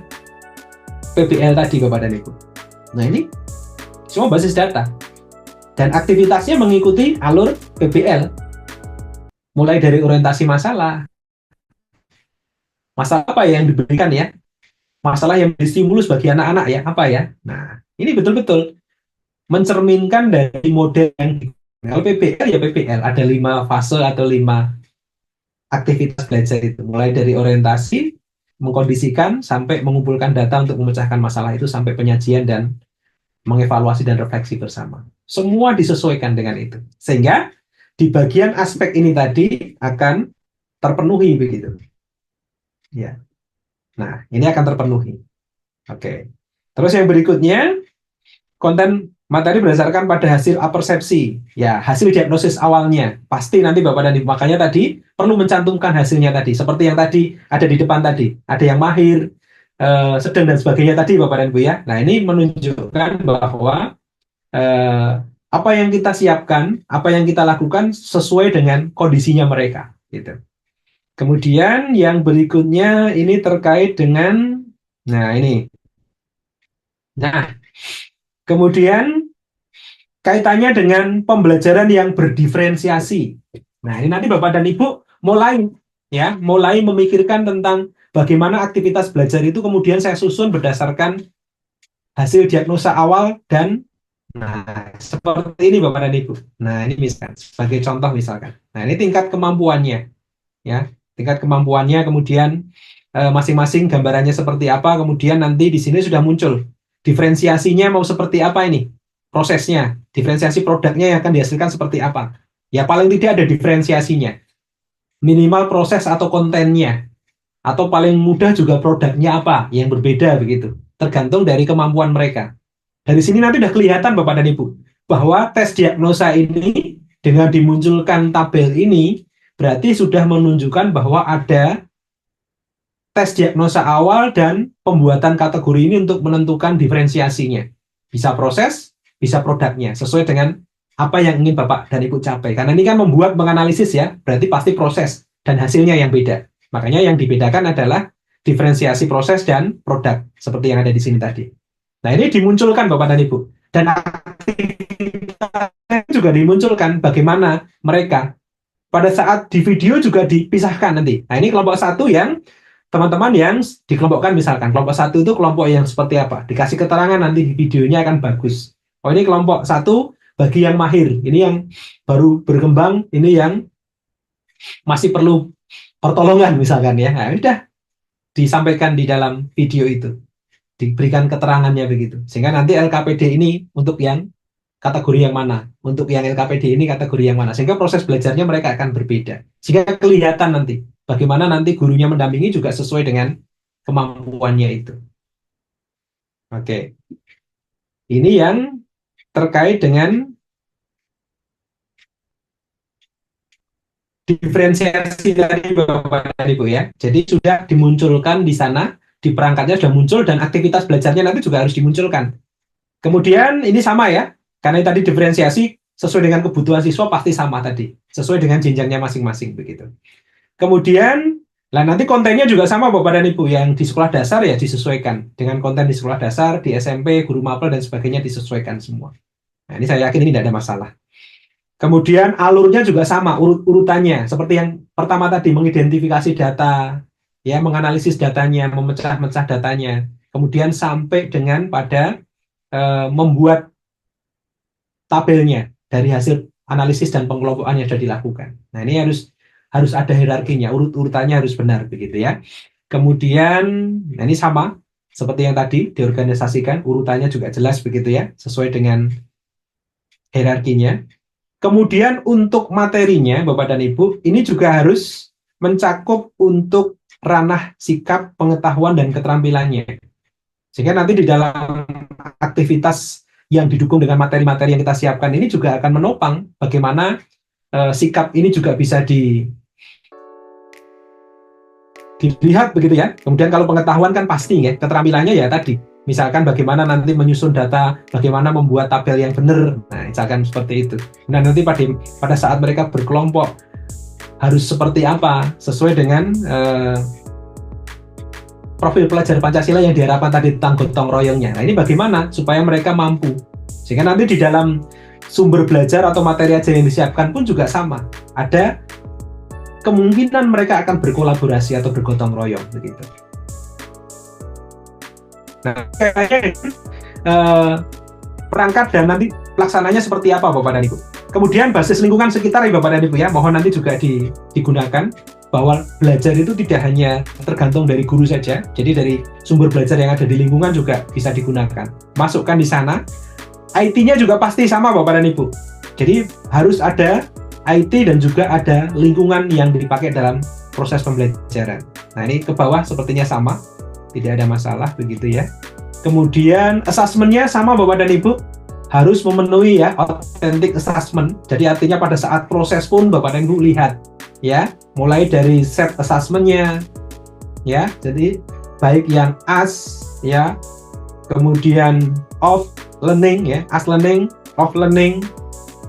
PBL tadi Bapak dan Ibu. Nah, ini semua basis data. Dan aktivitasnya mengikuti alur PBL. Mulai dari orientasi masalah. Masalah apa yang diberikan ya? Masalah yang stimulus bagi anak-anak ya, apa ya? Nah, ini betul-betul mencerminkan dari model yang kalau PBL ya PBL, ada 5 fase atau 5 aktivitas belajar itu, mulai dari orientasi, mengkondisikan, sampai mengumpulkan data untuk memecahkan masalah itu, sampai penyajian dan mengevaluasi dan refleksi bersama. Semua disesuaikan dengan itu. Sehingga di bagian aspek ini tadi akan terpenuhi begitu. Ya. Nah, ini akan terpenuhi. Oke. Terus yang berikutnya, konten materi berdasarkan pada hasil apersepsi. Ya, hasil diagnosis awalnya. Pasti nanti Bapak dan Ibu. Makanya tadi perlu mencantumkan hasilnya tadi. Seperti yang tadi ada di depan tadi. Ada yang mahir, sedang dan sebagainya tadi Bapak dan Ibu ya. Nah, ini menunjukkan bahwa apa yang kita siapkan, apa yang kita lakukan sesuai dengan kondisinya mereka. Gitu. Kemudian yang berikutnya ini terkait dengan, nah ini. Nah, kemudian kaitannya dengan pembelajaran yang berdiferensiasi. Nah, ini nanti Bapak dan Ibu mulai memikirkan tentang bagaimana aktivitas belajar itu kemudian saya susun berdasarkan hasil diagnosa awal dan nah, seperti ini Bapak dan Ibu. Nah, ini misalkan sebagai contoh misalkan. Nah, ini tingkat kemampuannya ya. Tingkat kemampuannya, kemudian masing-masing gambarannya seperti apa, kemudian nanti di sini sudah muncul diferensiasinya mau seperti apa ini, prosesnya, diferensiasi produknya yang akan dihasilkan seperti apa. Ya paling tidak ada diferensiasinya, minimal proses atau kontennya, atau paling mudah juga produknya apa yang berbeda begitu, tergantung dari kemampuan mereka. Dari sini nanti sudah kelihatan Bapak dan Ibu, bahwa tes diagnosa ini dengan dimunculkan tabel ini, berarti sudah menunjukkan bahwa ada tes diagnosa awal dan pembuatan kategori ini untuk menentukan diferensiasinya. Bisa proses, bisa produknya, sesuai dengan apa yang ingin Bapak dan Ibu capai. Karena ini kan membuat menganalisis ya, berarti pasti proses dan hasilnya yang beda. Makanya yang dibedakan adalah diferensiasi proses dan produk, seperti yang ada di sini tadi. Nah, ini dimunculkan Bapak dan Ibu. Dan aktivitasnya juga dimunculkan bagaimana mereka pada saat di video juga dipisahkan nanti. Nah, ini kelompok satu yang teman-teman yang dikelompokkan misalkan. Kelompok satu itu kelompok yang seperti apa? Dikasih keterangan nanti di videonya akan bagus. Oh, ini kelompok satu bagi yang mahir. Ini yang baru berkembang, ini yang masih perlu pertolongan misalkan ya. Nah, sudah disampaikan di dalam video itu. Diberikan keterangannya begitu. Sehingga nanti LKPD ini untuk yang kategori yang mana, untuk yang LKPD ini kategori yang mana, sehingga proses belajarnya mereka akan berbeda, sehingga kelihatan nanti bagaimana nanti gurunya mendampingi juga sesuai dengan kemampuannya itu. Oke, ini yang terkait dengan diferensiasi dari Bapak dan Ibu ya. Jadi sudah dimunculkan di sana, di perangkatnya sudah muncul dan aktivitas belajarnya nanti juga harus dimunculkan. Kemudian ini sama ya. Karena tadi diferensiasi sesuai dengan kebutuhan siswa pasti sama tadi, sesuai dengan jenjangnya masing-masing begitu. Kemudian, nanti kontennya juga sama Bapak dan Ibu, yang di sekolah dasar ya disesuaikan dengan konten di sekolah dasar, di SMP, guru mapel dan sebagainya disesuaikan semua. Nah, ini saya yakin ini tidak ada masalah. Kemudian alurnya juga sama, urutannya seperti yang pertama tadi, mengidentifikasi data, ya menganalisis datanya, memecah-mecah datanya, kemudian sampai dengan pada membuat tabelnya dari hasil analisis dan pengelompokan yang sudah dilakukan. Nah, ini harus ada hierarkinya, urutannya harus benar begitu ya. Kemudian, nah ini sama seperti yang tadi diorganisasikan, urutannya juga jelas begitu ya, sesuai dengan hierarkinya. Kemudian untuk materinya Bapak dan Ibu, ini juga harus mencakup untuk ranah sikap, pengetahuan dan keterampilannya. Sehingga nanti di dalam aktivitas yang didukung dengan materi-materi yang kita siapkan ini juga akan menopang bagaimana sikap ini juga bisa dilihat begitu ya. Kemudian kalau pengetahuan kan pasti ya, keterampilannya ya tadi. Misalkan bagaimana nanti menyusun data, bagaimana membuat tabel yang benar. Nah, misalkan seperti itu. Nah, nanti pada saat mereka berkelompok harus seperti apa sesuai dengan profil pelajar Pancasila yang diharapkan tadi tentang gotong royongnya. Nah, ini bagaimana supaya mereka mampu. Sehingga nanti di dalam sumber belajar atau materi ajar yang disiapkan pun juga sama. Ada kemungkinan mereka akan berkolaborasi atau bergotong royong begitu. Nah, perangkat dan nanti pelaksananya seperti apa Bapak dan Ibu. Kemudian basis lingkungan sekitar ya Bapak dan Ibu ya, mohon nanti juga digunakan bahwa belajar itu tidak hanya tergantung dari guru saja, jadi dari sumber belajar yang ada di lingkungan juga bisa digunakan. Masukkan di sana IT-nya juga pasti sama Bapak dan Ibu. Jadi harus ada IT dan juga ada lingkungan yang dipakai dalam proses pembelajaran. Nah, ini ke bawah sepertinya sama, tidak ada masalah begitu ya. Kemudian assessment-nya sama Bapak dan Ibu, harus memenuhi ya authentic assessment. Jadi artinya pada saat proses pun Bapak dan Ibu lihat ya, mulai dari set assessment-nya ya. Jadi baik yang as ya, kemudian of learning ya, as learning, of learning,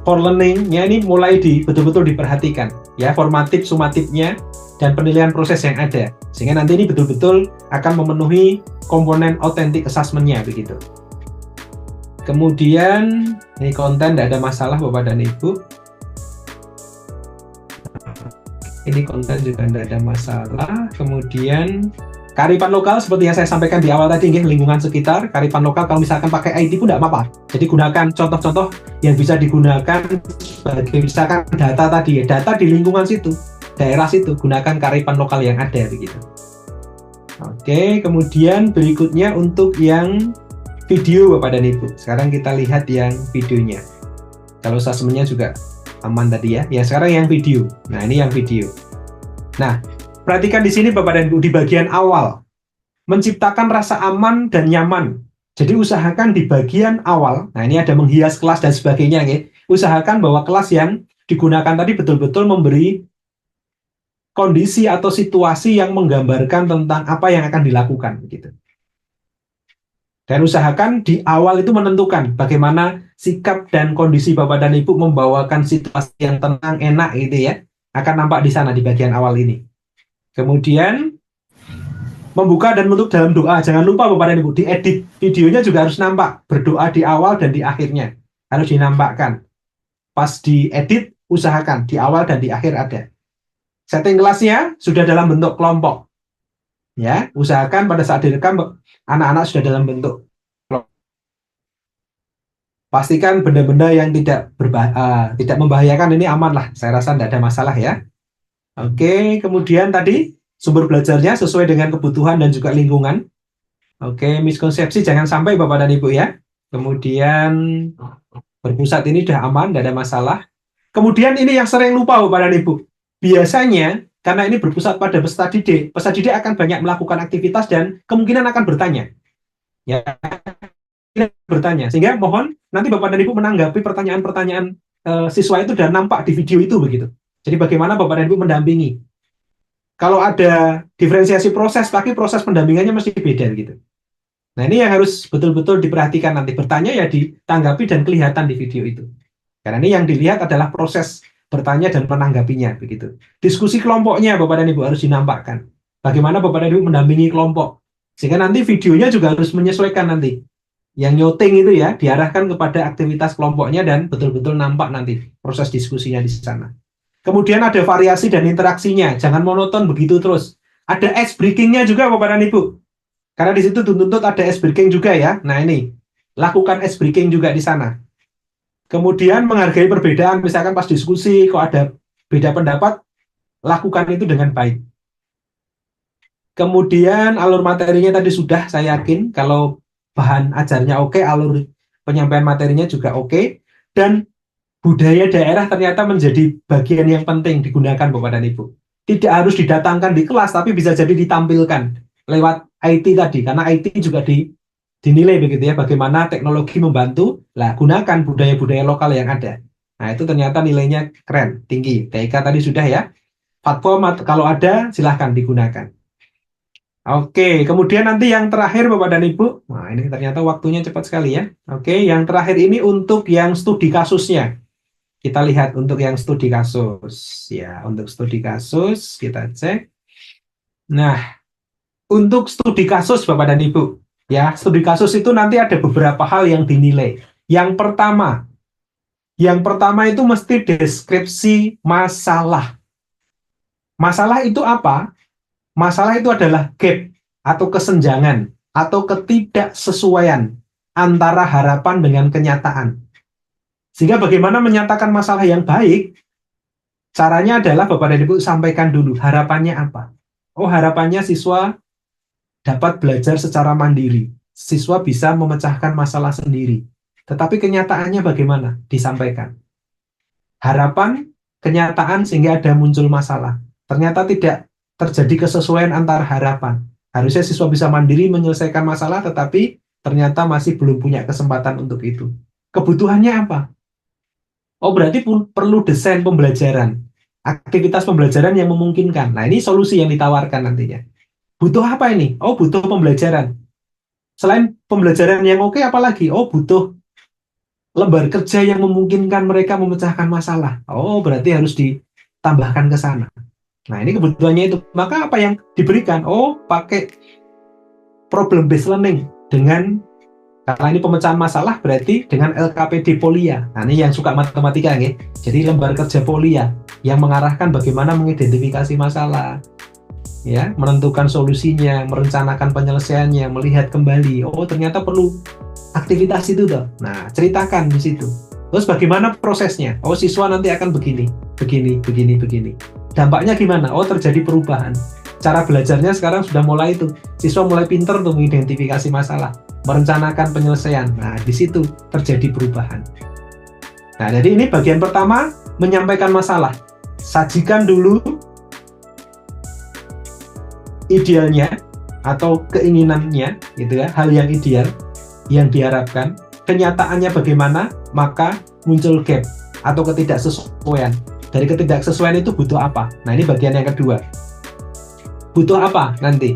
for learning ya, ini mulai betul-betul diperhatikan ya, formatif, sumatifnya dan penilaian proses yang ada, sehingga nanti ini betul-betul akan memenuhi komponen authentic assessment-nya begitu. Kemudian ini konten tidak ada masalah Bapak dan Ibu. Ini konten juga tidak ada masalah. Kemudian kearifan lokal seperti yang saya sampaikan di awal tadi, lingkungan sekitar, kearifan lokal kalau misalkan pakai IT pun tidak apa-apa. Jadi gunakan contoh-contoh yang bisa digunakan sebagai misalkan data tadi ya, data di lingkungan situ, daerah situ, gunakan kearifan lokal yang ada begitu. Oke, kemudian berikutnya untuk yang video Bapak dan Ibu. Sekarang kita lihat yang videonya. Kalau assessment-nya juga aman tadi ya. Ya, sekarang yang video. Nah, ini yang video. Nah, perhatikan di sini Bapak dan Ibu di bagian awal. Menciptakan rasa aman dan nyaman. Jadi usahakan di bagian awal. Nah, ini ada menghias kelas dan sebagainya ya. Usahakan bahwa kelas yang digunakan tadi betul-betul memberi kondisi atau situasi yang menggambarkan tentang apa yang akan dilakukan gitu. Dan usahakan di awal itu menentukan bagaimana sikap dan kondisi Bapak dan Ibu membawakan situasi yang tenang, enak gitu ya. Akan nampak di sana di bagian awal ini. Kemudian membuka dan menutup dalam doa. Jangan lupa Bapak dan Ibu, diedit videonya juga harus nampak. Berdoa di awal dan di akhirnya. Harus dinampakkan. Pas diedit, usahakan di awal dan di akhir ada. Setting kelasnya sudah dalam bentuk kelompok. Ya, usahakan pada saat direkam anak-anak sudah dalam bentuk kelompok. Pastikan benda-benda yang tidak membahayakan ini aman lah. Saya rasa tidak ada masalah ya. Oke, kemudian tadi sumber belajarnya sesuai dengan kebutuhan dan juga lingkungan. Oke, miskonsepsi jangan sampai Bapak dan Ibu ya. Kemudian berpusat ini sudah aman, tidak ada masalah. Kemudian ini yang sering lupa Bapak dan Ibu. Biasanya karena ini berpusat pada peserta didik akan banyak melakukan aktivitas dan kemungkinan akan bertanya. Ya, bertanya. Sehingga mohon nanti Bapak dan Ibu menanggapi pertanyaan-pertanyaan siswa itu dan nampak di video itu begitu. Jadi bagaimana Bapak dan Ibu mendampingi. Kalau ada diferensiasi proses, tapi proses pendampingannya mesti beda gitu. Nah, ini yang harus betul-betul diperhatikan nanti. Bertanya ya ditanggapi dan kelihatan di video itu. Karena ini yang dilihat adalah proses bertanya dan menanggapinya begitu. Diskusi kelompoknya Bapak dan Ibu harus dinampakkan. Bagaimana Bapak dan Ibu mendampingi kelompok. Sehingga nanti videonya juga harus menyesuaikan nanti. Yang nyoting itu ya diarahkan kepada aktivitas kelompoknya dan betul-betul nampak nanti proses diskusinya di sana. Kemudian ada variasi dan interaksinya. Jangan monoton begitu terus. Ada ice breaking-nya juga Bapak dan Ibu. Karena di situ tuntut ada ice breaking juga ya. Nah, ini lakukan ice breaking juga di sana. Kemudian menghargai perbedaan, misalkan pas diskusi, kok ada beda pendapat, lakukan itu dengan baik. Kemudian alur materinya tadi sudah, saya yakin, kalau bahan ajarnya oke, alur penyampaian materinya juga oke, dan budaya daerah ternyata menjadi bagian yang penting digunakan Bapak dan Ibu. Tidak harus didatangkan di kelas, tapi bisa jadi ditampilkan lewat IT tadi, karena IT juga dinilai begitu ya, bagaimana teknologi membantu, lah gunakan budaya-budaya lokal yang ada. Nah, itu ternyata nilainya keren, tinggi. TIK tadi sudah ya. Platform kalau ada silahkan digunakan. Oke, kemudian nanti yang terakhir Bapak dan Ibu, nah ini ternyata waktunya cepat sekali ya. Oke, yang terakhir ini untuk yang studi kasusnya. Kita lihat untuk yang studi kasus. Ya, untuk studi kasus kita cek. Nah, untuk studi kasus Bapak dan Ibu, ya, studi kasus itu nanti ada beberapa hal yang dinilai. Yang pertama itu mesti deskripsi masalah. Masalah itu apa? Masalah itu adalah gap atau kesenjangan atau ketidaksesuaian antara harapan dengan kenyataan. Sehingga bagaimana menyatakan masalah yang baik? Caranya adalah Bapak dan Ibu sampaikan dulu harapannya apa. Oh, harapannya siswa dapat belajar secara mandiri. Siswa bisa memecahkan masalah sendiri. Tetapi kenyataannya bagaimana? Disampaikan. Harapan, kenyataan sehingga ada muncul masalah. Ternyata tidak terjadi kesesuaian antara harapan. Harusnya siswa bisa mandiri menyelesaikan masalah, tetapi ternyata masih belum punya kesempatan untuk itu. Kebutuhannya apa? Oh, berarti perlu desain pembelajaran. Aktivitas pembelajaran yang memungkinkan. Nah, ini solusi yang ditawarkan nantinya. Butuh apa ini? Oh, butuh pembelajaran. Selain pembelajaran yang oke, apalagi? Oh, butuh lembar kerja yang memungkinkan mereka memecahkan masalah. Oh, berarti harus ditambahkan ke sana. Nah, ini kebutuhannya itu. Maka apa yang diberikan? Oh, pakai problem based learning dengan, kalau ini pemecahan masalah berarti dengan LKPD Polia. Nah, ini yang suka matematika ya. Jadi lembar kerja Polia yang mengarahkan bagaimana mengidentifikasi masalah, ya, menentukan solusinya, merencanakan penyelesaiannya, melihat kembali. Oh, ternyata perlu aktivitas itu toh. Nah, ceritakan di situ. Terus bagaimana prosesnya? Oh, siswa nanti akan begini, begini, begini, begini. Dampaknya gimana? Oh, terjadi perubahan. Cara belajarnya sekarang sudah mulai itu. Siswa mulai pinter untuk mengidentifikasi masalah, merencanakan penyelesaian. Nah, di situ terjadi perubahan. Nah, jadi ini bagian pertama, menyampaikan masalah. Sajikan dulu idealnya atau keinginannya, gitu ya, hal yang ideal yang diharapkan. Kenyataannya bagaimana, maka muncul gap atau ketidaksesuaian. Dari ketidaksesuaian itu butuh apa? Nah, ini bagian yang kedua. Butuh apa nanti?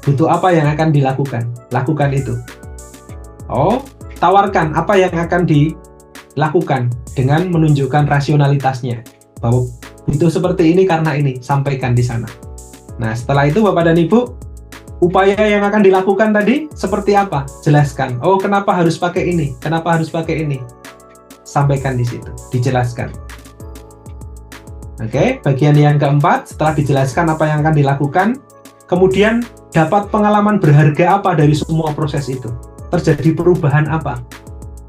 Butuh apa yang akan dilakukan? Lakukan itu. Oh, tawarkan apa yang akan dilakukan dengan menunjukkan rasionalitasnya. Bahwa butuh seperti ini karena ini, sampaikan di sana. Nah, setelah itu Bapak dan Ibu, upaya yang akan dilakukan tadi seperti apa? Jelaskan. Oh, kenapa harus pakai ini? Kenapa harus pakai ini? Sampaikan di situ, dijelaskan. Oke, bagian yang keempat, setelah dijelaskan apa yang akan dilakukan, kemudian dapat pengalaman berharga apa dari semua proses itu? Terjadi perubahan apa?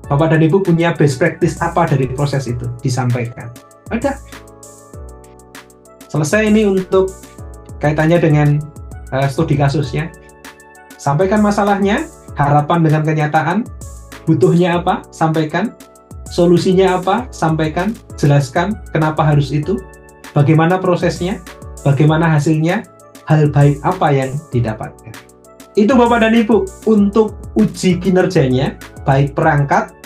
Bapak dan Ibu punya best practice apa dari proses itu? Disampaikan. Udah. Selesai ini untuk kaitannya dengan studi kasusnya. Sampaikan masalahnya, harapan dengan kenyataan, butuhnya apa? Sampaikan. Solusinya apa? Sampaikan. Jelaskan kenapa harus itu. Bagaimana prosesnya, bagaimana hasilnya, hal baik apa yang didapatkan. Itu Bapak dan Ibu untuk uji kinerjanya, baik perangkat,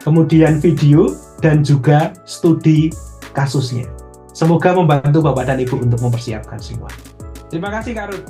kemudian video, dan juga studi kasusnya. Semoga membantu Bapak dan Ibu untuk mempersiapkan semua. Terima kasih Kak Ruth.